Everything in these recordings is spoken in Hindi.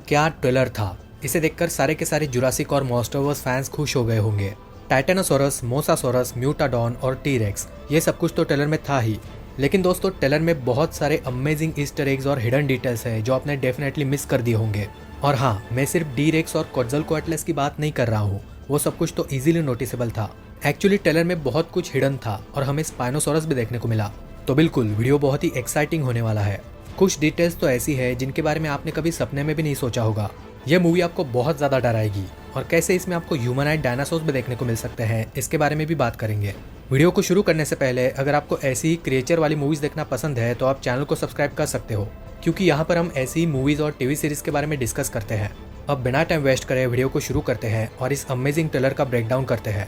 क्या ट्रेलर था। इसे देखकर सारे के सारे जुरासिक और मॉन्स्टरवर्स फैंस खुश हो गए होंगे। टाइटेनोसोरस, मोसासोरस, म्यूटाडॉन और टी-रेक्स, ये सब कुछ तो ट्रेलर में था ही। लेकिन दोस्तों, ट्रेलर में बहुत सारे अमेजिंग ईस्टर एग्स और हिडन डिटेल्स हैं जो आपने डेफिनेटली मिस कर दिए होंगे। और हाँ, मैं सिर्फ डी-रेक्स और क्वॉट्ज़ल्कोएटलस की बात नहीं कर रहा हूँ, वो सब कुछ तो इजीली नोटिसेबल था। एक्चुअली ट्रेलर में बहुत कुछ हिडन था और हमें स्पाइनोसोरस भी देखने को मिला। तो बिल्कुल वीडियो बहुत ही एक्साइटिंग होने वाला है। कुछ डिटेल्स तो ऐसी है जिनके बारे में आपने कभी सपने में भी नहीं सोचा होगा। यह मूवी आपको बहुत ज़्यादा डराएगी और कैसे इसमें आपको ह्यूमनाइड डायनासोर्स भी देखने को मिल सकते हैं, इसके बारे में भी बात करेंगे। वीडियो को शुरू करने से पहले अगर आपको ऐसी ही क्रिएचर वाली मूवीज़ देखना पसंद है तो आप चैनल को सब्सक्राइब कर सकते हो, क्योंकि यहाँ पर हम ऐसी ही मूवीज़ और टीवी सीरीज़ के बारे में डिस्कस करते हैं। अब बिना टाइम वेस्ट करे वीडियो को शुरू करते हैं और इस अमेजिंग ट्रेलर का ब्रेकडाउन करते हैं।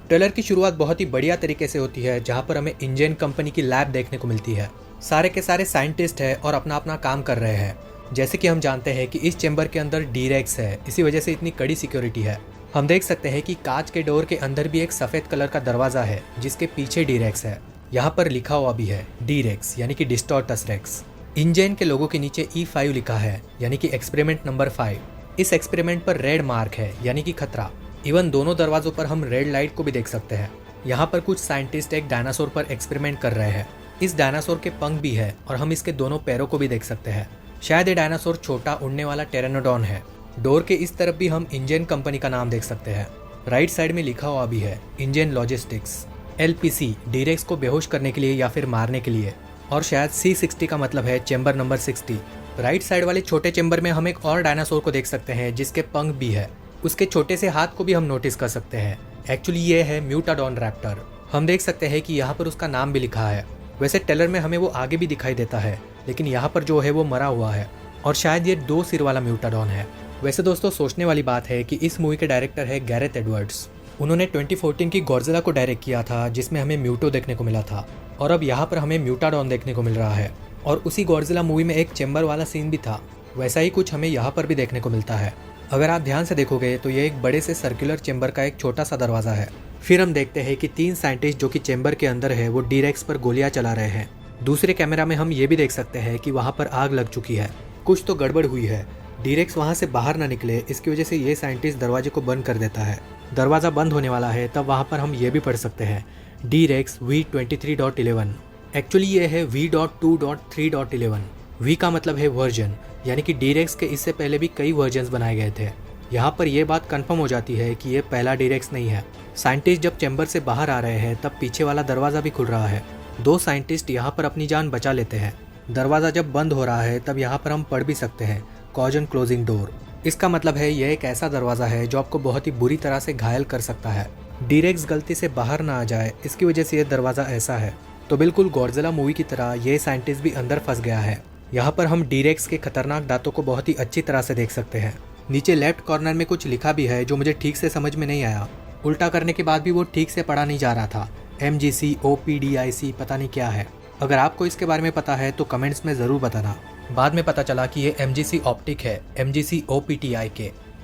ट्रेलर की शुरुआत बहुत ही बढ़िया तरीके से होती है, जहां पर हमें इंजन कंपनी की लैब देखने को मिलती है। सारे के सारे साइंटिस्ट हैं और अपना अपना काम कर रहे हैं। जैसे कि हम जानते हैं कि इस चेंबर के अंदर डी-रेक्स है, इसी वजह से इतनी कड़ी सिक्योरिटी है। हम देख सकते हैं कि कांच के डोर के अंदर भी एक सफेद कलर का दरवाजा है जिसके पीछे डी-रेक्स है। यहाँ पर लिखा हुआ भी है डी-रेक्स यानी कि डिस्टॉर्टस रेक्स। इंजन के लोगों के नीचे E5 लिखा है यानी कि एक्सपेरिमेंट नंबर 5। इस एक्सपेरिमेंट पर रेड मार्क है यानी कि खतरा। इवन दोनों दरवाजों पर हम रेड लाइट को भी देख सकते हैं। यहाँ पर कुछ साइंटिस्ट एक डायनासोर पर एक्सपेरिमेंट कर रहे हैं। इस डायनासोर के पंख भी है और हम इसके दोनों पैरों को भी देख सकते हैं। शायद ये डायनासोर छोटा उड़ने वाला टेरानोडॉन है। डोर के इस तरफ भी हम इंजन कंपनी का नाम देख सकते हैं। राइट साइड में लिखा हुआ भी है इंजन लॉजिस्टिक्स। LPC डी-रेक्स को बेहोश करने के लिए या फिर मारने के लिए, और शायद C60 का मतलब है चेंबर नंबर 60। राइट साइड वाले छोटे चेंबर में हम एक और डायनासोर को देख सकते हैं जिसके पंख भी है। उसके छोटे से हाथ को भी हम नोटिस कर सकते हैं। एक्चुअली ये है म्यूटाडॉन रैप्टर। हम देख सकते हैं कि यहाँ पर उसका नाम भी लिखा है। वैसे ट्रेलर में हमें वो आगे भी दिखाई देता है, लेकिन यहाँ पर जो है वो मरा हुआ है और शायद ये 2 सिर वाला म्यूटाडॉन है। वैसे दोस्तों, सोचने वाली बात है कि इस मूवी के डायरेक्टर है गैरेथ एडवर्ड्स। उन्होंने 2014 की गॉडजिला को डायरेक्ट किया था जिसमें हमें म्यूटो देखने को मिला था, और अब यहाँ पर हमें म्यूटाडॉन देखने को मिल रहा है। और उसी गॉडजिला मूवी में एक चेंबर वाला सीन भी था, वैसा ही कुछ हमें यहाँ पर भी देखने को मिलता है। अगर आप ध्यान से देखोगे तो ये एक बड़े से सर्कुलर चेंबर का एक छोटा सा दरवाजा है। फिर हम देखते हैं कि 3 साइंटिस्ट जो कि चेंबर के अंदर है वो डी-रेक्स पर गोलियां चला रहे हैं। दूसरे कैमरा में हम ये भी देख सकते हैं कि वहाँ पर आग लग चुकी है। कुछ तो गड़बड़ हुई है, डी-रेक्स वहाँ से बाहर ना निकले, इसकी वजह से ये साइंटिस्ट दरवाजे को बंद कर देता है। दरवाज़ा बंद होने वाला है, तब वहाँ पर हम ये भी पढ़ सकते हैं डी-रेक्स V23.11। एक्चुअली ये है V.2.3.11। V का मतलब है वर्जन, यानी कि डी-रेक्स के इससे पहले भी कई वर्जन्स बनाए गए थे। यहाँ पर यह बात कंफर्म हो जाती है कि ये पहला डी-रेक्स नहीं है। साइंटिस्ट जब चैम्बर से बाहर आ रहे हैं तब पीछे वाला दरवाज़ा भी खुल रहा है। 2 साइंटिस्ट यहाँ पर अपनी जान बचा लेते हैं। दरवाज़ा जब बंद हो रहा है तब यहाँ पर हम पढ़ भी सकते हैं कॉजन क्लोजिंग डोर। इसका मतलब है यह एक ऐसा दरवाज़ा है जो आपको बहुत ही बुरी तरह से घायल कर सकता है। डी-रेक्स गलती से बाहर ना आ जाए, इसकी वजह से यह दरवाज़ा ऐसा है। तो बिल्कुल गॉडजिला मूवी की तरह ये साइंटिस्ट भी अंदर फंस गया है। यहाँ पर हम डी-रेक्स के खतरनाक दांतों को बहुत ही अच्छी तरह से देख सकते हैं। नीचे लेफ्ट कॉर्नर में कुछ लिखा भी है जो मुझे ठीक से समझ में नहीं आया। उल्टा करने के बाद भी वो ठीक से पढ़ा नहीं जा रहा था। MGC OPDIC पता नहीं क्या है। अगर आपको इसके बारे में पता है तो कमेंट्स में ज़रूर बताना। बाद में पता चला कि ये MGC ऑप्टिक है, MGC OPTIK।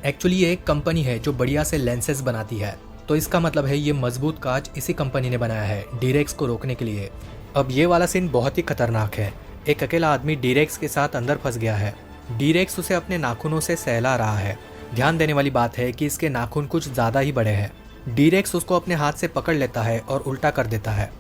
एक्चुअली ये एक कंपनी है जो बढ़िया से लेंसेज बनाती है, तो इसका मतलब है ये मजबूत कांच इसी कंपनी ने बनाया है डी-रेक्स को रोकने के लिए। अब ये वाला सीन बहुत ही खतरनाक है। एक अकेला आदमी डी-रेक्स के साथ अंदर फंस गया है। डी-रेक्स उसे अपने नाखूनों से सहला रहा है। ध्यान देने वाली बात है कि इसके नाखून कुछ ज़्यादा ही बड़े हैं। डी-रेक्स उसको अपने हाथ से पकड़ लेता है और उल्टा कर देता है।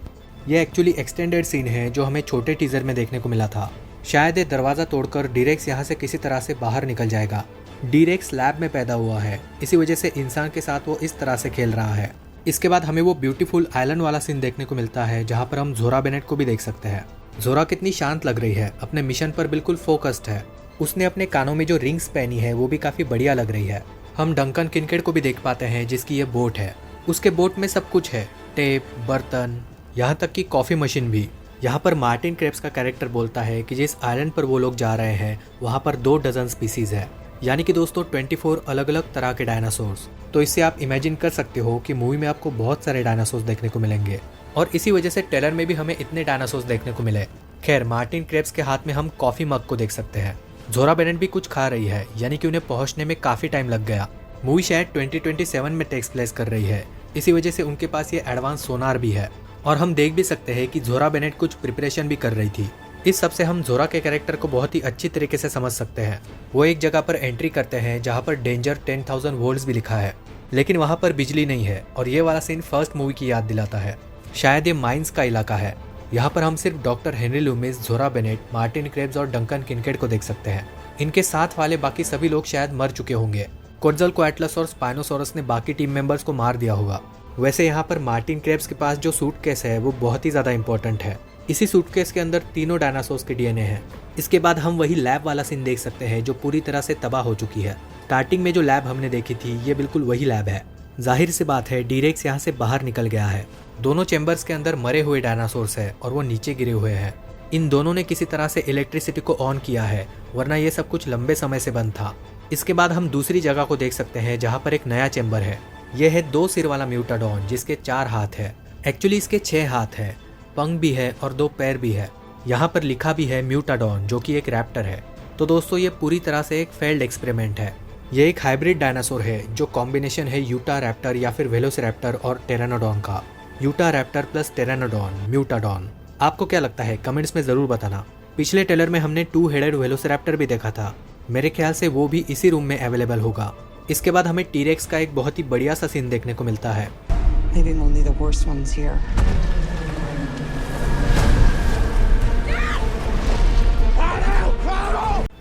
यह एक्चुअली एक्सटेंडेड सीन है जो हमें छोटे टीजर में देखने को मिला था। शायद ये दरवाज़ा तोड़कर डी-रेक्स यहाँ से किसी तरह से बाहर निकल जाएगा। डी-रेक्स लैब में पैदा हुआ है, इसी वजह से इंसान के साथ वो इस तरह से खेल रहा है। इसके बाद हमें वो ब्यूटीफुल आइलैंड वाला सीन देखने को मिलता है जहाँ पर हम ज़ोरा बेनेट को भी देख सकते हैं। ज़ोरा कितनी शांत लग रही है, अपने मिशन पर बिल्कुल फोकस्ड है। उसने अपने कानों में जो रिंग्स पहनी है वो भी काफ़ी बढ़िया लग रही है। हम डंकन किनकेड को भी देख पाते हैं जिसकी ये बोट है। उसके बोट में सब कुछ है, टेप, बर्तन, यहाँ तक कि कॉफ़ी मशीन भी। यहाँ पर मार्टिन क्रेब्स का कैरेक्टर बोलता है कि जिस आइलैंड पर वो लोग जा रहे हैं वहाँ पर 2 डजन स्पीसीज़ है, यानी कि दोस्तों 24 अलग अलग तरह के डायनासोर्स। तो इससे आप इमेजिन कर सकते हो कि मूवी में आपको बहुत सारे डायनासोर्स देखने को मिलेंगे, और इसी वजह से ट्रेलर में भी हमें इतने डायनासोर्स देखने को मिले। खैर, मार्टिन क्रेब्स के हाथ में हम कॉफ़ी मग को देख सकते हैं। ज़ोरा बेनेट भी कुछ खा रही है, यानी कि उन्हें पहुंचने में काफ़ी टाइम लग गया। मूवी शायद 2027 में टेक्स प्लेस कर रही है, इसी वजह से उनके पास ये एडवांस सोनार भी है। और हम देख भी सकते हैं कि ज़ोरा बेनेट कुछ प्रिपरेशन भी कर रही थी। इस सब से हम ज़ोरा के कैरेक्टर को बहुत ही अच्छी तरीके से समझ सकते हैं। वो एक जगह पर एंट्री करते हैं जहाँ पर डेंजर 10,000 वोल्ट्स भी लिखा है, लेकिन वहाँ पर बिजली नहीं है। और ये वाला सीन फर्स्ट मूवी की याद दिलाता है। शायद ये माइंस का इलाका है। यहाँ पर हम सिर्फ doctor Henry Lumix, ज़ोरा Bennett, Martin Krebs और डंकन किनकेड को देख सकते हैं। इनके साथ वाले बाकी सभी लोग शायद मर चुके होंगे। क्वोट्ज़लकोएटल्स और स्पाइनोसॉरस ने बाकी टीम मेंबर्स को मार दिया होगा। वैसे यहाँ पर मार्टिन क्रेब्स के पास जो सूटकेस है वो बहुत ही ज़्यादा इंपॉर्टेंट है। इसी सूटकेस के अंदर तीनों डायनासोर्स के डीएनए हैं। इसके बाद हम वही लैब वाला सीन देख सकते हैं जो पूरी तरह से तबाह हो चुकी है। स्टार्टिंग में जो लैब हमने देखी थी ये बिल्कुल वही लैब है। जाहिर सी बात है डी-रेक्स यहाँ से बाहर निकल गया है। दोनों चैम्बर्स के अंदर मरे हुए डायनासोर्स है और वो नीचे गिरे हुए हैं। इन दोनों ने किसी तरह से इलेक्ट्रिसिटी को ऑन किया है, वरना ये सब कुछ लंबे समय से बंद था। इसके बाद हम दूसरी जगह को देख सकते हैं जहाँ पर एक नया चैम्बर है। यह है 2 सिर वाला म्यूटाडॉन जिसके 4 हाथ है। एक्चुअली इसके 6 हाथ है, पंख भी है और 2 पैर भी है। यहाँ पर लिखा भी है म्यूटाडॉन, जो कि एक रैप्टर है। तो दोस्तों ये पूरी तरह से एक फेल्ड एक्सपेरिमेंट है। ये एक हाइब्रिड डायनासोर है जो कॉम्बिनेशन है यूटा रैप्टर या फिर वेलोसिरैप्टर और टेरानोडॉन का। Utahraptor plus pteranodon mutadon. आपको क्या लगता है कमेंट्स में ज़रूर बताना। पिछले ट्रेलर में हमने 2 हेडेड वेलोसिरैप्टर भी देखा था। मेरे ख्याल से वो भी इसी रूम में अवेलेबल होगा। इसके बाद हमें टी-रेक्स का एक बहुत ही बढ़िया सा सीन देखने को मिलता है।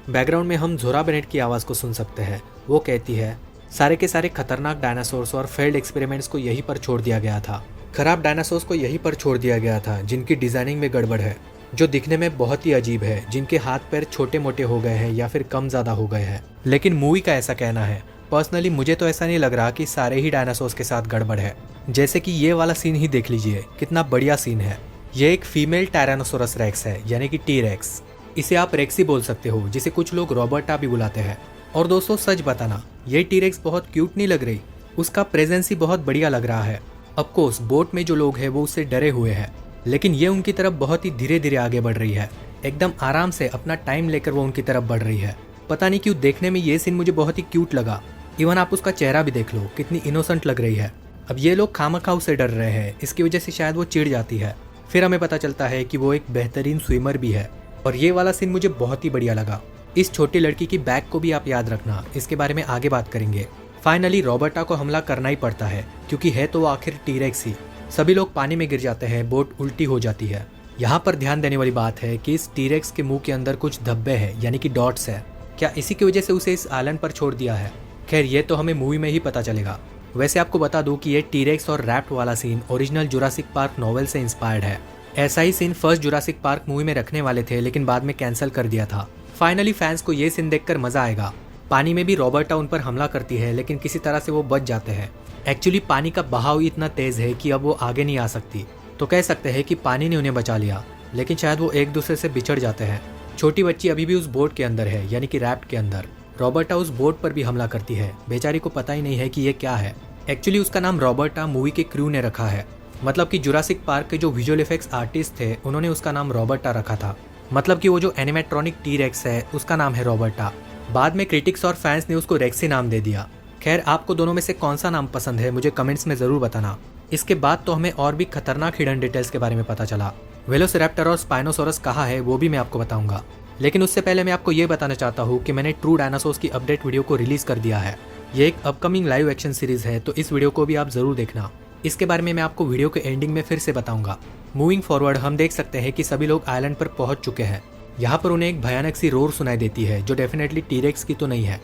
बैकग्राउंड में हम ज़ोरा बेनेट की आवाज़ को सुन सकते हैं। वो कहती है, सारे के सारे खतरनाक डायनासोर्स और फेल्ड एक्सपेरिमेंट्स को यहीं पर छोड़ दिया गया था। खराब डायनासोर्स को यहीं पर छोड़ दिया गया था जिनकी डिजाइनिंग में गड़बड़ है, जो दिखने में बहुत ही अजीब है, जिनके हाथ पैर छोटे मोटे हो गए हैं या फिर कम ज़्यादा हो गए हैं। लेकिन मूवी का ऐसा कहना है। पर्सनली मुझे तो ऐसा नहीं लग रहा कि सारे ही डायनासोर्स के साथ गड़बड़ है। जैसे कि ये वाला सीन ही देख लीजिए, कितना बढ़िया सीन है। ये एक फीमेल टायरानोसोरस रेक्स है, यानी कि टी-रेक्स। इसे आप रेक्सी बोल सकते हो, जिसे कुछ लोग रॉबर्टा भी बुलाते हैं। और दोस्तों सच बताना, ये टी-रेक्स बहुत क्यूट नहीं लग रही? उसका प्रेजेंस ही बहुत बढ़िया लग रहा है। ऑफकोर्स बोट में जो लोग हैं वो उससे डरे हुए हैं, लेकिन ये उनकी तरफ बहुत ही धीरे धीरे आगे बढ़ रही है। एकदम आराम से अपना टाइम लेकर वो उनकी तरफ बढ़ रही है। पता नहीं क्यों देखने में ये सीन मुझे बहुत ही क्यूट लगा। इवन आप उसका चेहरा भी देख लो, कितनी इनोसेंट लग रही है। अब ये लोग खामखा उससे डर रहे हैं, इसकी वजह से शायद वो चिढ़ जाती है। फिर हमें पता चलता है कि वो एक बेहतरीन स्विमर भी है। और ये वाला सीन मुझे बहुत ही बढ़िया लगा। इस छोटी लड़की की बैग को भी आप याद रखना, इसके बारे में आगे बात करेंगे। फाइनली रॉबर्टा को हमला करना ही पड़ता है, क्योंकि है तो वो आखिर टी-रेक्स ही। सभी लोग पानी में गिर जाते हैं, बोट उल्टी हो जाती है। यहाँ पर ध्यान देने वाली बात है कि इस टी-रेक्स के मुंह के अंदर कुछ धब्बे हैं, यानी कि डॉट्स है। क्या इसी की वजह से उसे इस आइलैंड पर छोड़ दिया है? खैर ये तो हमें मूवी में ही पता चलेगा। वैसे आपको बता दूं कि ये टी-रेक्स और रैप्ट वाला scene original Jurassic Park novel से इंस्पायर्ड है। ऐसा ही scene first Jurassic Park movie में रखने वाले थे, लेकिन बाद में कैंसिल कर दिया था। फाइनली फैंस को ये सीन देखकर मजा आएगा। पानी में भी रॉबर्टा उन पर हमला करती है, लेकिन किसी तरह से वो बच जाते हैं। एक्चुअली पानी का बहाव इतना तेज है कि अब वो आगे नहीं आ सकती, तो कह सकते हैं कि पानी ने उन्हें बचा लिया, लेकिन शायद वो एक दूसरे से बिछड़ जाते हैं। छोटी बच्ची अभी भी उस बोट के अंदर है, यानी कि रैप्ट के अंदर। रॉबर्टा उस बोट पर भी हमला करती है। बेचारी को पता ही नहीं है कि ये क्या है। एक्चुअली उसका नाम रॉबर्टा मूवी के क्रू ने रखा है। मतलब कि जुरासिक पार्क के जो विजुअल इफेक्ट्स आर्टिस्ट थे उन्होंने उसका नाम रॉबर्टा रखा था। मतलब कि वो जो एनिमेट्रॉनिक टी-रेक्स है उसका नाम है रॉबर्टा। बाद में क्रिटिक्स और फैंस ने उसको रेक्सी नाम दे दिया। खैर आपको दोनों में से कौन सा नाम पसंद है मुझे कमेंट्स में ज़रूर बताना। इसके बाद तो हमें और भी खतरनाक हिडन डिटेल्स के बारे में पता चला। वेलोसिरैप्टर और स्पाइनोसॉरस कहाँ है वो भी मैं आपको बताऊंगा, लेकिन उससे पहले मैं आपको ये बताना चाहता हूँ कि मैंने ट्रू डायनासोर्स की अपडेट वीडियो को रिलीज कर दिया है। ये एक अपकमिंग लाइव एक्शन सीरीज है, तो इस वीडियो को भी आप जरूर देखना। इसके बारे में मैं आपको वीडियो के एंडिंग में फिर से बताऊंगा। मूविंग फॉरवर्ड हम देख सकते हैं कि सभी लोग आइलैंड पर पहुंच चुके हैं। यहाँ पर उन्हें एक भयानक सी रोर सुनाई देती है, जो डेफिनेटली टी-रेक्स की तो नहीं है।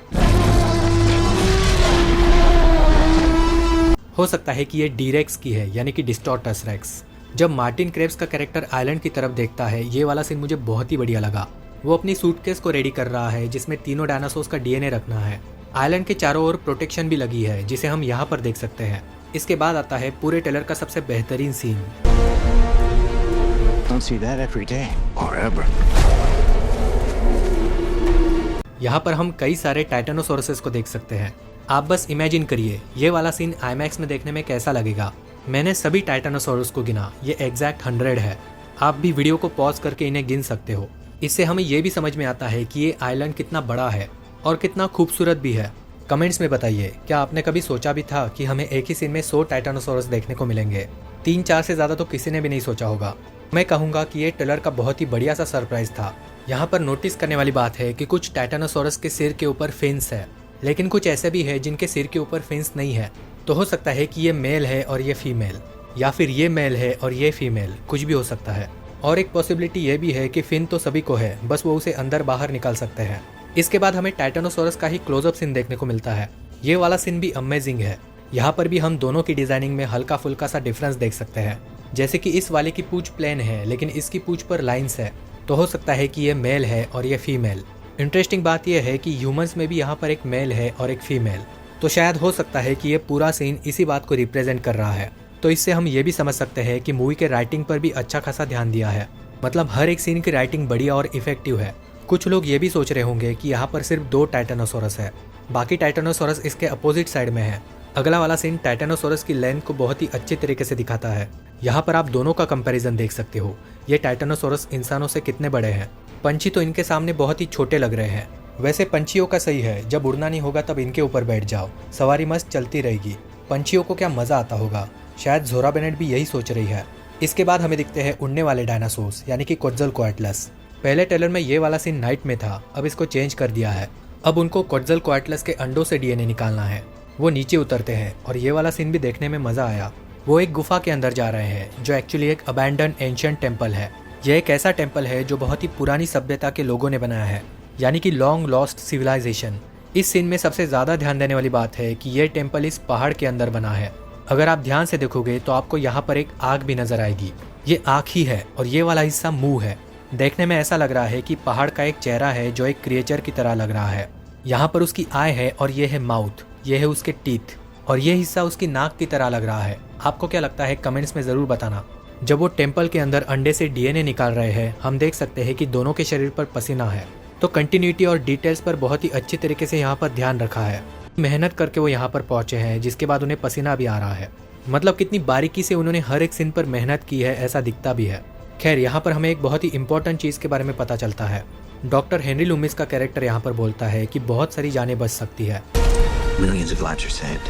हो सकता है कि ये डी-रेक्स की है, यानी कि डिस्टॉर्टस रेक्स। जब मार्टिन क्रेब्स का कैरेक्टर आइलैंड की तरफ देखता है, ये वाला सीन मुझे बहुत ही बढ़िया लगा। वो अपनी सूटकेस को रेडी कर रहा है जिसमें तीनों डायनासोर्स का डीएनए रखना है। आइलैंड के चारों ओर प्रोटेक्शन भी लगी है, जिसे हम यहाँ पर देख सकते हैं। इसके बाद आता है पूरे ट्रेलर का सबसे बेहतरीन scene. Don't see that every day or ever. यहाँ पर हम कई सारे टाइटेनोसॉरसेस को देख सकते हैं। आप बस इमेजिन करिए ये वाला सीन आईमैक्स में देखने में कैसा लगेगा। मैंने सभी टाइटेनोसॉरस को गिना, ये एग्जैक्ट 100 है। आप भी वीडियो को पॉज करके इन्हें गिन सकते हो। इससे हमें ये भी समझ में आता है कि ये आइलैंड कितना बड़ा है और कितना खूबसूरत भी है। कमेंट्स में बताइए, क्या आपने कभी सोचा भी था कि हमें एक ही सीन में 100 टाइटानोसोरस देखने को मिलेंगे? 3-4 से ज़्यादा तो किसी ने भी नहीं सोचा होगा। मैं कहूँगा कि ये ट्रेलर का बहुत ही बढ़िया सा सरप्राइज था। यहाँ पर नोटिस करने वाली बात है कि कुछ टाइटानोसोरस के सिर के ऊपर फिन्स है, लेकिन कुछ ऐसे भी है जिनके सिर के ऊपर फिन्स नहीं है। तो हो सकता है कि ये मेल है और ये फीमेल, या फिर ये मेल है और ये फीमेल, कुछ भी हो सकता है। और एक पॉसिबिलिटी ये भी है कि फिन तो सभी को है, बस वो उसे अंदर बाहर निकाल सकते हैं। इसके बाद हमें टाइटानोसोरस का ही क्लोजअप सीन देखने को मिलता है। ये वाला सीन भी अमेजिंग है। यहाँ पर भी हम दोनों की डिजाइनिंग में हल्का फुल्का सा डिफरेंस देख सकते हैं। जैसे कि इस वाले की पूंछ प्लेन है, लेकिन इसकी पूंछ पर लाइंस है, तो हो सकता है कि ये मेल है और ये फीमेल। इंटरेस्टिंग बात यह है कि ह्यूमंस में भी यहाँ पर एक मेल है और एक फीमेल, तो शायद हो सकता है कि ये पूरा सीन इसी बात को रिप्रेजेंट कर रहा है। तो इससे हम ये भी समझ सकते हैं कि मूवी के राइटिंग पर भी अच्छा खासा ध्यान दिया है। मतलब हर एक सीन की राइटिंग बढ़िया और इफेक्टिव है। कुछ लोग ये भी सोच रहे होंगे कि यहाँ पर सिर्फ 2 टाइटानोसोरस है, बाकी टाइटानोसोरस इसके अपोजिट साइड में है। अगला वाला सीन टाइटानोसोरस की लेंथ को बहुत ही अच्छे तरीके से दिखाता है। यहाँ पर आप दोनों का कंपैरिजन देख सकते हो। ये टाइटानोसोरस इंसानों से कितने बड़े हैं। पंछी तो इनके सामने बहुत ही छोटे लग रहे हैं। वैसे पंछियों का सही है, जब उड़ना नहीं होगा तब इनके ऊपर बैठ जाओ, सवारी मस्त चलती रहेगी। पंछियों को क्या मजा आता होगा। शायद ज़ोरा बेनेट भी यही सोच रही है। इसके बाद हमें दिखते हैं उड़ने वाले डायनासोर्स, यानी कि क्वॉट्ज़लकोएटलस। पहले ट्रेलर में ये वाला सीन नाइट में था, अब इसको चेंज कर दिया है। अब उनको क्वॉट्ज़लकोएटलस के अंडों से डीएनए निकालना है। वो नीचे उतरते हैं और ये वाला सीन भी देखने में मजा आया। वो एक गुफा के अंदर जा रहे हैं, जो एक्चुअली एक अबैंडन एंशिएंट टेम्पल है। यह एक ऐसा टेम्पल है जो बहुत ही पुरानी सभ्यता के लोगों ने बनाया है, यानी कि लॉन्ग लॉस्ट सिविलाइजेशन। इस सीन में सबसे ज़्यादा ध्यान देने वाली बात है कि यह टेम्पल इस पहाड़ के अंदर बना है। अगर आप ध्यान से देखोगे तो आपको यहाँ पर एक आग भी नजर आएगी। ये आँख ही है और ये वाला हिस्सा मुंह है। देखने में ऐसा लग रहा है कि पहाड़ का एक चेहरा है जो एक क्रिएचर की तरह लग रहा है। यहाँ पर उसकी आई है और ये है माउथ, ये है उसके टीथ, और ये हिस्सा उसकी नाक की तरह लग रहा है। आपको क्या लगता है कमेंट्स में ज़रूर बताना। जब वो टेम्पल के अंदर अंडे से डीएनए निकाल रहे हैं, हम देख सकते हैं कि दोनों के शरीर पर पसीना है। तो कंटिन्यूटी और डिटेल्स पर बहुत ही अच्छी तरीके से यहाँ पर ध्यान रखा है। मेहनत करके वो यहाँ पर पहुंचे हैं, जिसके बाद उन्हें पसीना भी आ रहा है। मतलब कितनी बारीकी से उन्होंने हर एक सीन पर मेहनत की है, ऐसा दिखता भी है। खैर, यहाँ पर हमें एक बहुत ही इंपॉर्टेंट चीज़ के बारे में पता चलता है। डॉक्टर हेनरी लूमिस का कैरेक्टर यहाँ पर बोलता है कि बहुत सारी जानें बच सकती है। Millions of lives are saved.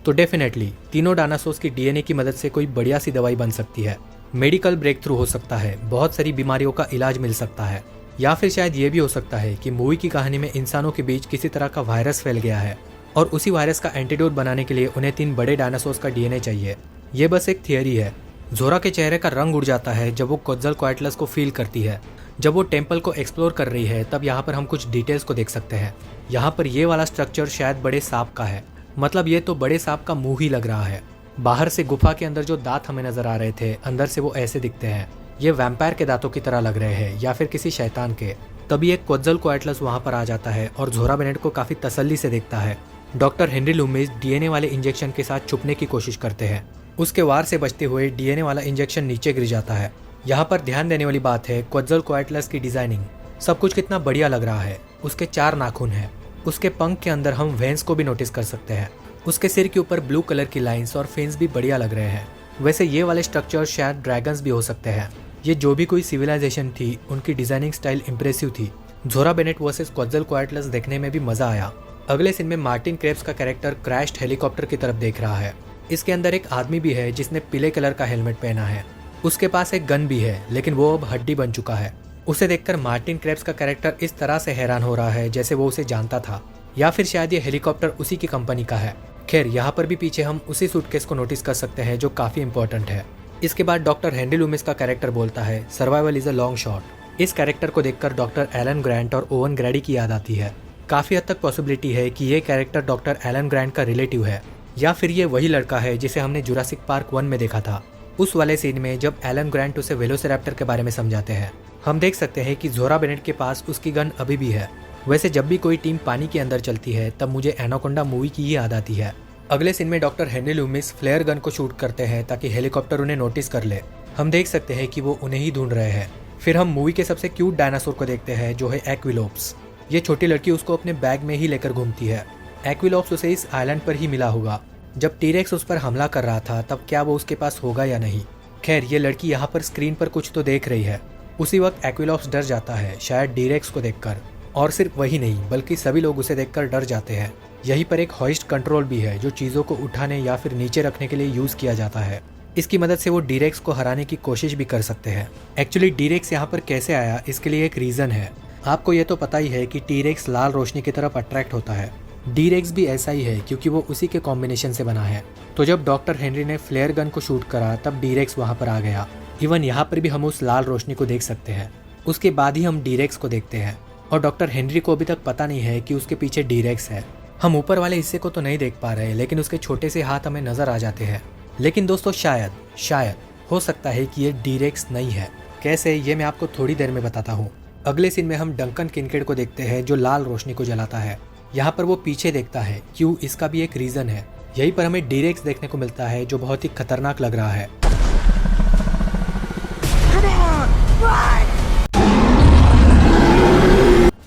तो डेफिनेटली तीनों डायनासोर्स की डीएनए की मदद से कोई बढ़िया सी दवाई बन सकती है। मेडिकल ब्रेक थ्रू हो सकता है, बहुत सारी बीमारियों का इलाज मिल सकता है। या फिर शायद ये भी हो सकता है कि मूवी की कहानी में इंसानों के बीच किसी तरह का वायरस फैल गया है और उसी वायरस का एंटीडोट बनाने के लिए उन्हें 3 बड़े डायनासोर्स का डीएनए चाहिए। ये बस एक थियरी है। ज़ोरा के चेहरे का रंग उड़ जाता है जब वो क्वॉट्ज़लकोएटलस को फील करती है। जब वो टेम्पल को एक्सप्लोर कर रही है, तब यहाँ पर हम कुछ डिटेल्स को देख सकते हैं। यहाँ पर ये वाला स्ट्रक्चर शायद बड़े सांप का है। मतलब ये तो बड़े सांप का मुंह ही लग रहा है। बाहर से गुफा के अंदर जो दांत हमें नजर आ रहे थे, अंदर से वो ऐसे दिखते हैं। ये वैम्पायर के दांतों की तरह लग रहे हैं, या फिर किसी शैतान के। तभी एक क्वॉट्ज़लकोएटलस वहाँ पर आ जाता है और ज़ोरा बेनेट को काफी तसल्ली से देखता है। डॉक्टर हेनरी लूमिस डीएनए वाले इंजेक्शन के साथ छुपने की कोशिश करते हैं। उसके वार से बचते हुए डीएनए वाला इंजेक्शन नीचे गिर जाता है। यहाँ पर ध्यान देने वाली बात है क्वॉट्ज़लकोएटलस की डिजाइनिंग। सब कुछ कितना बढ़िया लग रहा है। उसके 4 नाखून हैं। उसके पंख के अंदर हम वेंस को भी नोटिस कर सकते हैं। उसके सिर के ऊपर ब्लू कलर की लाइंस और फिन्स भी बढ़िया लग रहे हैं। वैसे ये वाले स्ट्रक्चर शायद ड्रैगन्स भी हो सकते हैं। ये जो भी कोई सिविलाइजेशन थी, उनकी डिजाइनिंग स्टाइल इंप्रेसिव थी। ज़ोरा बेनेट वर्सेस क्वॉट्ज़लकोएटलस देखने में भी मजा आया। अगले सीन में मार्टिन क्रेब्स का कैरेक्टर क्रैश्ड हेलीकॉप्टर की तरफ देख रहा है। इसके अंदर एक आदमी भी है जिसने पीले कलर का हेलमेट पहना है। उसके पास एक गन भी है, लेकिन वो अब हड्डी बन चुका है। उसे देखकर मार्टिन क्रेब्स का कैरेक्टर इस तरह से हैरान हो रहा है जैसे वो उसे जानता था, या फिर शायद ये हेलीकॉप्टर उसी की कंपनी का है। खैर, यहाँ पर भी पीछे हम उसी सूटकेस को नोटिस कर सकते हैं जो काफी इंपॉर्टेंट है। इसके बाद डॉक्टर हेनरी लूमिस का कैरेक्टर बोलता है, survival is a long shot. इस कैरेक्टर को देखकर डॉक्टर एलन ग्रैंट और ओवन ग्रैडी की याद आती है। काफी हद तक पॉसिबिलिटी है कि ये कैरेक्टर डॉक्टर एलन ग्रैंट का रिलेटिव है, या फिर ये वही लड़का है जिसे हमने जुरासिक पार्क 1 में देखा था। उस वाले सीन में जब एलन ग्रैंट उसे वेलोसिरैप्टर के बारे में समझाते हैं, हम देख सकते हैं कि ज़ोरा बेनेट के पास उसकी गन अभी भी है। वैसे जब भी कोई टीम पानी के अंदर चलती है, तब मुझे एनाकोंडा मूवी की ही याद आती है। अगले सीन में doctor Henry Loomis flare gun को शूट करते हैं ताकि हेलीकॉप्टर उन्हें नोटिस कर ले। हम देख सकते हैं कि वो उन्हें ही ढूंढ रहे हैं। फिर हम मूवी के सबसे क्यूट डायनासोर को देखते हैं, जो है एक्विलोप्स। ये छोटी लड़की उसको अपने बैग में ही लेकर घूमती है। एक्विलोप्स उसे इस आइलैंड पर ही मिला होगा। जब टीरेक्स उस पर हमला कर रहा था, तब क्या वो उसके पास होगा या नहीं। खैर, ये लड़की यहाँ पर स्क्रीन पर कुछ तो देख रही है। उसी वक्त एक्विलोप्स डर जाता है, शायद टीरेक्स को देखकर, और सिर्फ वही नहीं बल्कि सभी लोग उसे देखकर डर जाते हैं। यहीं पर एक हॉइस्ट कंट्रोल भी है जो चीज़ों को उठाने या फिर नीचे रखने के लिए यूज़ किया जाता है। इसकी मदद से वो डी-रेक्स को हराने की कोशिश भी कर सकते हैं। एक्चुअली डी-रेक्स यहाँ पर कैसे आया इसके लिए एक रीज़न है। आपको ये तो पता ही है कि टी-रेक्स लाल रोशनी की तरफ अट्रैक्ट होता है। डी-रेक्स भी ऐसा ही है क्योंकि वो उसी के कॉम्बिनेशन से बना है। तो जब डॉक्टर हेनरी ने फ्लेयर गन को शूट करा तब डी-रेक्स वहाँ पर आ गया। इवन यहाँ पर भी हम उस लाल रोशनी को देख सकते हैं। उसके बाद ही हम डी-रेक्स को देखते हैं और डॉक्टर हेनरी को अभी तक पता नहीं है कि उसके पीछे डी-रेक्स है। हम ऊपर वाले हिस्से को तो नहीं देख पा रहे लेकिन उसके छोटे से हाथ हमें नजर आ जाते हैं। लेकिन दोस्तों शायद हो सकता है कि ये डी-रेक्स नहीं है। कैसे, ये मैं आपको थोड़ी देर में बताता हूँ। अगले सीन में हम डंकन किनकेड को देखते हैं जो लाल रोशनी को जलाता है। यहाँ पर वो पीछे देखता है, क्यों, इसका भी एक रीजन है। यहीं पर हमें डी-रेक्स देखने को मिलता है जो बहुत ही खतरनाक लग रहा है।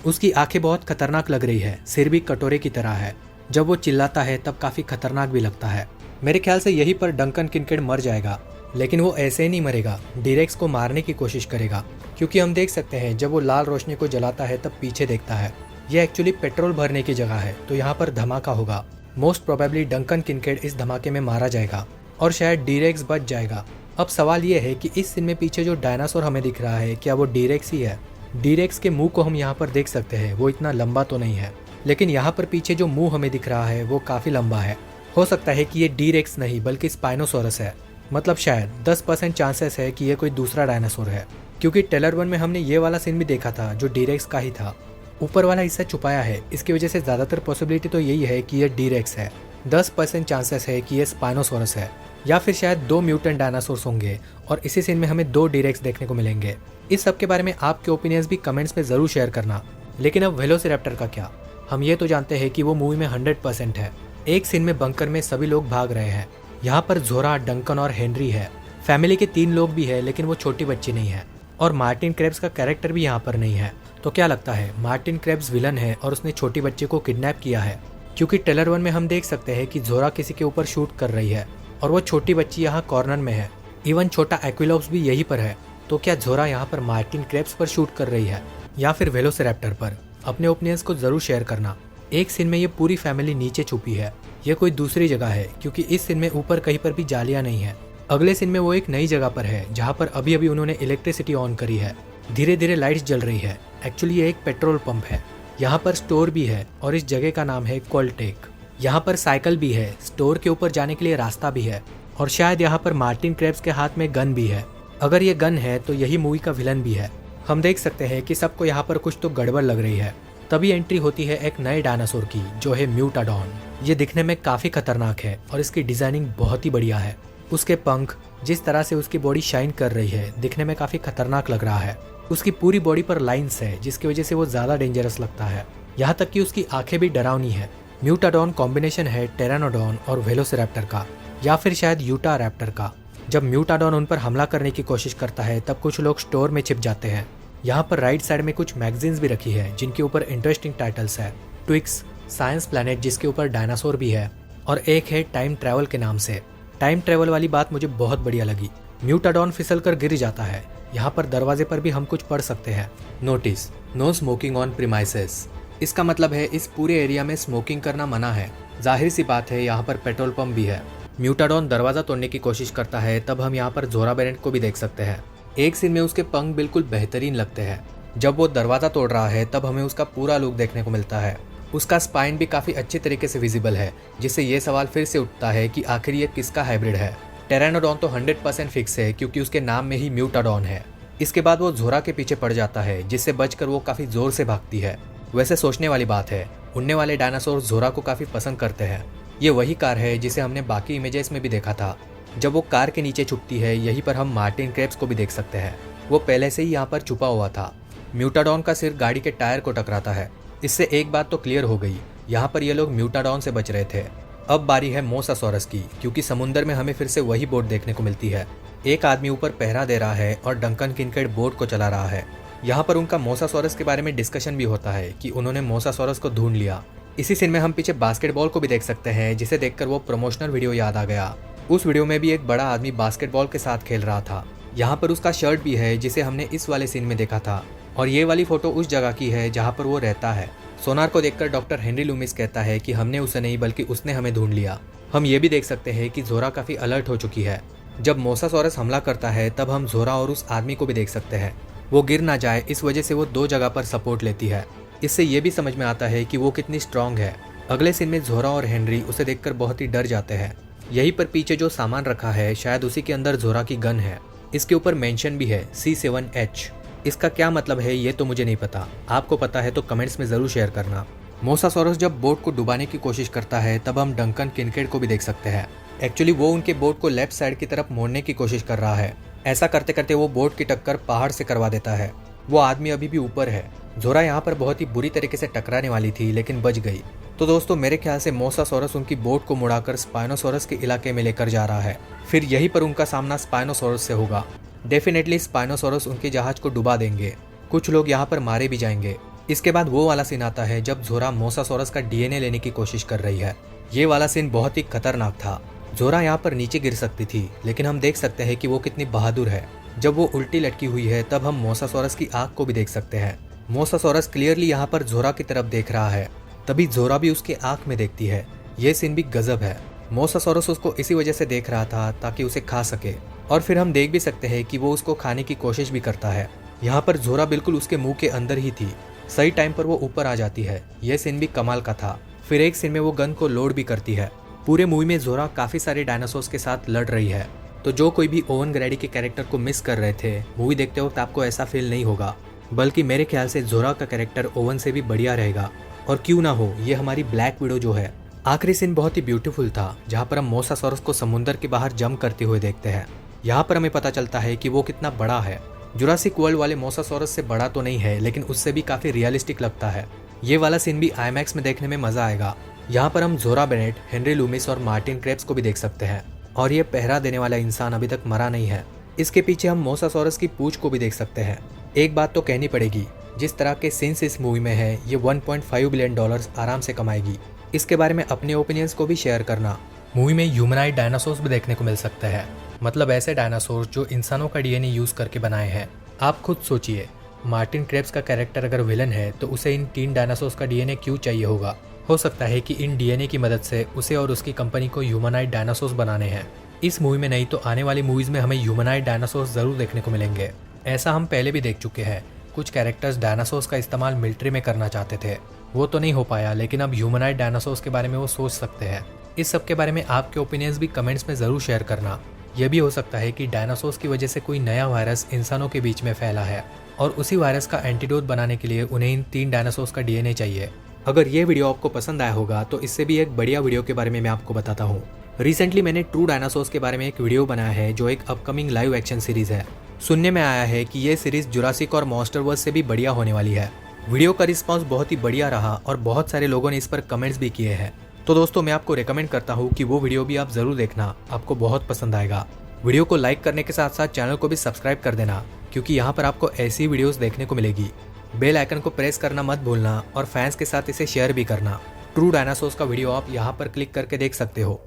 उसकी आंखें बहुत खतरनाक लग रही है, सिर भी कटोरे की तरह है। जब वो चिल्लाता है तब काफी खतरनाक भी लगता है। मेरे ख्याल से यहीं पर डंकन किनकेड मर जाएगा, लेकिन वो ऐसे ही नहीं मरेगा, डी-रेक्स को मारने की कोशिश करेगा। क्योंकि हम देख सकते हैं जब वो लाल रोशनी को जलाता है तब पीछे देखता है। ये एक्चुअली पेट्रोल भरने की जगह है, तो यहाँ पर धमाका होगा। मोस्ट प्रोबेबली डंकन किनकेड इस धमाके में मारा जाएगा और शायद डी-रेक्स बच जाएगा। अब सवाल ये है कि इस सीन में पीछे जो डायनासोर हमें दिख रहा है, क्या वो डी-रेक्स ही है? डी-रेक्स के मुंह को हम यहाँ पर देख सकते हैं, वो इतना लंबा तो नहीं है, लेकिन यहाँ पर पीछे जो मुंह हमें दिख रहा है वो काफी लंबा है। हो सकता है कि ये डी-रेक्स नहीं बल्कि स्पाइनोसोरस है। मतलब शायद 10% चांसेस है कि ये कोई दूसरा डायनासोर है, क्योंकि ट्रेलर 1 में हमने ये वाला सीन भी देखा था जो डी-रेक्स का ही था। ऊपर वाला हिस्सा छुपाया है, इसकी वजह से ज्यादातर पॉसिबिलिटी तो यही है कि ये डी-रेक्स है। 10% चांसेस है कि ये स्पाइनोसोरस है, या फिर शायद 2 म्यूटेंट डायनासोर्स होंगे और इसी सीन में हमें 2 डी-रेक्स देखने को मिलेंगे। इस सब के बारे में आपके ओपिनियंस भी कमेंट्स में जरूर शेयर करना। लेकिन अब वेलोसिरैप्टर का क्या? हम ये तो जानते हैं कि वो मूवी में 100% है। एक सीन में बंकर में सभी लोग भाग रहे हैं। यहाँ पर ज़ोरा, डंकन और हेनरी है। फैमिली के 3 लोग भी है, लेकिन वो छोटी बच्ची नहीं है। और मार्टिन क्रेब्स का कैरेक्टर भी यहाँ पर नहीं है। तो क्या लगता है, मार्टिन क्रेब्स विलन है और उसने छोटी बच्ची को किडनैप किया है? क्योंकि ट्रेलर 1 में हम देख सकते हैं कि ज़ोरा किसी के ऊपर शूट कर रही है और वो छोटी बच्ची यहाँ कॉर्नर में है। इवन छोटा एक्विलॉप्स भी यहीं पर है। तो क्या ज़ोरा यहाँ पर मार्टिन क्रेब्स पर शूट कर रही है या फिर वेलोसिरैप्टर पर? अपने ओपिनियंस को जरूर शेयर करना। एक सीन में ये पूरी फैमिली नीचे छुपी है, ये कोई दूसरी जगह है क्योंकि इस सीन में ऊपर कहीं पर भी जालियां नहीं है। अगले सीन में वो एक नई जगह पर है जहाँ पर अभी अभी उन्होंने इलेक्ट्रिसिटी ऑन करी है। धीरे धीरे लाइट्स जल रही है। एक्चुअली ये एक पेट्रोल पंप है। यहाँ पर स्टोर भी है और इस जगह का नाम है क्वालटेक। यहाँ पर साइकिल भी है, स्टोर के ऊपर जाने के लिए रास्ता भी है और शायद यहाँ पर मार्टिन क्रेब्स के हाथ में गन भी है। अगर ये गन है तो यही मूवी का विलन भी है। हम देख सकते हैं कि सबको यहाँ पर कुछ तो गड़बड़ लग रही है। तभी एंट्री होती है एक नए डायनासोर की जो है म्यूटाडॉन। ये दिखने में काफी खतरनाक है और इसकी डिजाइनिंग बहुत ही बढ़िया है। उसके पंख, जिस तरह से उसकी बॉडी शाइन कर रही है, दिखने में काफी खतरनाक लग रहा है। उसकी पूरी बॉडी पर लाइंस है जिसकी वजह से वो ज्यादा डेंजरस लगता है। यहाँ तक कि उसकी आंखें भी डरावनी है। म्यूटाडॉन कॉम्बिनेशन है टेरानोडॉन और वेलोसिरैप्टर का, या फिर शायद यूटा रैप्टर का। जब म्यूटाडॉन उन पर हमला करने की कोशिश करता है तब कुछ लोग स्टोर में छिप जाते हैं। यहाँ पर राइट साइड में कुछ मैगजीन्स भी रखी है जिनके ऊपर इंटरेस्टिंग टाइटल्स है। ट्विक्स, साइंस प्लैनेट जिसके ऊपर डायनासोर भी है, और एक है टाइम ट्रैवल के नाम से। टाइम ट्रैवल वाली बात मुझे बहुत बढ़िया लगी। म्यूटाडॉन फिसल कर गिर जाता है। यहाँ पर दरवाजे पर भी हम कुछ पढ़ सकते हैं, notice, no smoking on premises. इसका मतलब है इस पूरे एरिया में स्मोकिंग करना मना है। जाहिर सी बात है, यहाँ पर पेट्रोल पंप भी है। म्यूटाडॉन दरवाजा तोड़ने की कोशिश करता है, तब हम यहाँ पर ज़ोरा बेरेंट को भी देख सकते हैं। एक सीन में उसके पंख बिल्कुल बेहतरीन लगते हैं। जब वो दरवाजा तोड़ रहा है तब हमें उसका पूरा लुक देखने को मिलता है। उसका स्पाइन भी काफी अच्छे तरीके से विजिबल है, जिससे ये सवाल फिर से उठता है कि आखिर ये किसका हाइब्रिड है। टेरानोडॉन तो 100% फिक्स है क्योंकि उसके नाम में ही म्यूटाडॉन है। इसके बाद वो ज़ोरा के पीछे पड़ जाता है, जिससे बचकर वो काफी जोर से भागती है। वैसे सोचने वाली बात है, उड़ने वाले डायनासोर ज़ोरा को काफी पसंद करते हैं। ये वही कार है जिसे हमने बाकी इमेजेस में भी देखा था। जब वो कार के नीचे छुपती है, यहीं पर हम मार्टिन क्रेब्स को भी देख सकते हैं। वो पहले से ही यहाँ पर छुपा हुआ था। म्यूटाडॉन का सिर गाड़ी के टायर को टकराता है। इससे एक बात तो क्लियर हो गई, यहाँ पर ये लोग म्यूटाडॉन से बच रहे थे। अब बारी है मोसासॉरस की, क्योंकि समुद्र में हमें फिर से वही बोट देखने को मिलती है। एक आदमी ऊपर पहरा दे रहा है और डंकन किनकेड बोट को चला रहा है। यहाँ पर उनका मोसासॉरस के बारे में डिस्कशन भी होता है कि उन्होंने मोसासॉरस को ढूंढ लिया। इसी सीन में हम पीछे बास्केटबॉल को भी देख सकते हैं, जिसे देखकर वो प्रमोशनल वीडियो याद आ गया। उस वीडियो में भी एक बड़ा आदमी बास्केटबॉल के साथ खेल रहा था। यहाँ पर उसका शर्ट भी है जिसे हमने इस वाले सीन में देखा था। और ये वाली फोटो उस जगह की है जहाँ पर वो रहता है। सोनार को देखकर डॉक्टर हेनरी लूमिस कहता है कि हमने उसे नहीं बल्कि उसने हमें ढूंढ लिया। हम ये भी देख सकते हैं कि जोरा काफी अलर्ट हो चुकी है। जब मोसासॉरस हमला करता है तब हम जोरा और उस आदमी को भी देख सकते हैं। वो गिर ना जाए इस वजह से वो 2 जगह पर सपोर्ट लेती है। इससे ये भी समझ में आता है कि वो कितनी स्ट्रांग है। अगले सीन में जोरा और हेनरी उसे देखकर बहुत ही डर जाते हैं। यहीं पर पीछे जो सामान रखा है शायद उसी के अंदर जोरा की गन है। इसके ऊपर मेंशन भी है C7H। इसका क्या मतलब है ये तो मुझे नहीं पता, आपको पता है तो कमेंट्स में जरूर शेयर करना। मोसासॉरस जब बोट को डुबाने की कोशिश करता है तब हम डंकन किनकेड को भी देख सकते हैं। एक्चुअली वो उनके बोट को लेफ्ट साइड की तरफ मोड़ने की कोशिश कर रहा है। ऐसा करते करते वो बोट की टक्कर पहाड़ से करवा देता है। वो आदमी अभी भी ऊपर है। जोरा यहाँ पर बहुत ही बुरी तरीके से टकराने वाली थी लेकिन बच गई। तो दोस्तों मेरे ख्याल से मोसासॉरस उनकी बोट को मुड़ाकर स्पाइनोसॉरस के इलाके में लेकर जा रहा है। फिर यहीं पर उनका सामना स्पाइनोसॉरस से होगा। डेफिनेटली स्पाइनोसॉरस उनके जहाज को डुबा देंगे। कुछ लोग यहाँ पर मारे भी जाएंगे। इसके बाद वो वाला सीन आता है जब जोरा मोसासॉरस का DNA लेने की कोशिश कर रही है। ये वाला सीन बहुत ही खतरनाक था। जोरा यहाँ पर नीचे गिर सकती थी लेकिन हम देख सकते हैं कि वो कितनी बहादुर है। जब वो उल्टी लटकी हुई है तब हम मोसासॉरस की आंख को भी देख सकते हैं। मोसासॉरस क्लियरली यहाँ पर जोरा की तरफ देख रहा है, तभी जोरा भी उसके आंख में देखती है। ये सीन भी गजब है। मोसासॉरस उसको इसी वजह से देख रहा था ताकि उसे खा सके, और फिर हम देख भी सकते हैं कि वो उसको खाने की कोशिश भी करता है। यहाँ पर जोरा बिल्कुल उसके मुंह के अंदर ही थी। सही टाइम पर वो ऊपर आ जाती है। यह सीन भी कमाल का था। फिर एक सीन में वो गन को लोड भी करती है। पूरे मूवी में जोरा काफी सारे डायनासोर्स के साथ लड़ रही है। तो जो कोई भी ओवन ग्रैडी के कैरेक्टर को मिस कर रहे थे, मूवी देखते वक्त आपको ऐसा फील नहीं होगा, बल्कि मेरे ख्याल से जोरा का कैरेक्टर ओवन से भी बढ़िया रहेगा। और क्यों ना हो, ये हमारी ब्लैक विडो जो है। आखिरी सीन बहुत ही ब्यूटीफुल था जहाँ पर हम मोसासॉरस को समुद्र के बाहर जंप करते हुए देखते हैं। यहाँ पर हमें पता चलता है कि वो कितना बड़ा है। जुरासिक वर्ल्ड वाले मोसासॉरस से बड़ा तो नहीं है लेकिन उससे भी काफी रियलिस्टिक लगता है। ये वाला सीन भी IMAX में देखने में मजा आएगा। यहाँ पर हम जोरा बेनेट, हेनरी लूमिस और मार्टिन क्रेब्स को भी देख सकते हैं। और ये पहरा देने वाला इंसान अभी तक मरा नहीं है। इसके पीछे हम मोसासॉरस की पूंछ को भी देख सकते हैं। एक बात तो कहनी पड़ेगी, जिस तरह के सीन्स इस मूवी में है ये $1.5 बिलियन आराम से कमाएगी। इसके बारे में अपने ओपिनियंस को भी शेयर करना। मूवी में ह्यूमनाइड डायनासोर्स भी देखने को मिल सकते हैं, मतलब ऐसे डायनासोर्स जो इंसानों का DNA यूज करके बनाए हैं। आप खुद सोचिए, मार्टिन क्रेब्स का कैरेक्टर अगर विलन है तो उसे इन 3 डायनासोर्स का DNA क्यों चाहिए होगा। हो सकता है कि इन DNA की मदद से उसे और उसकी कंपनी को ह्यूमनाइड डायनासोर्स बनाने हैं। इस मूवी में नहीं तो आने वाली मूवीज में हमें ह्यूमनाइड डायनासोर्स जरूर देखने को मिलेंगे। ऐसा हम पहले भी देख चुके हैं। कुछ कैरेक्टर्स डायनासोर्स का इस्तेमाल मिलिट्री में करना चाहते थे, वो तो नहीं हो पाया, लेकिन अब ह्यूमनाइड डायनासोर्स के बारे में वो सोच सकते हैं। इस सब के बारे में आपके ओपिनियंस भी कमेंट्स में जरूर शेयर करना। यह भी हो सकता है कि डायनासोर्स की वजह से कोई नया वायरस इंसानों के बीच में फैला है और उसी वायरस का एंटीडोट बनाने के लिए उन्हें इन 3 डायनासोर्स का DNA चाहिए। अगर ये वीडियो आपको पसंद आया होगा तो इससे भी एक बढ़िया वीडियो के बारे में मैं आपको बताता हूँ। रिसेंटली मैंने ट्रू डायनासोर्स के बारे में एक वीडियो बनाया है जो एक अपकमिंग लाइव एक्शन सीरीज है। सुनने में आया है कि ये सीरीज जुरासिक और मॉन्स्टरवर्स से भी बढ़िया होने वाली है। वीडियो का रिस्पांस बहुत ही बढ़िया रहा और बहुत सारे लोगों ने इस पर कमेंट्स भी किए हैं। तो दोस्तों मैं आपको रेकमेंड करता हूँ कि वो वीडियो भी आप जरूर देखना, आपको बहुत पसंद आएगा। वीडियो को लाइक करने के साथ साथ चैनल को भी सब्सक्राइब कर देना, क्योंकि यहाँ पर आपको ऐसी वीडियोस देखने को मिलेगी। बेल आइकन को प्रेस करना मत भूलना और फैंस के साथ इसे शेयर भी करना। ट्रू डायनासोर्स का वीडियो आप यहाँ पर क्लिक करके देख सकते हो।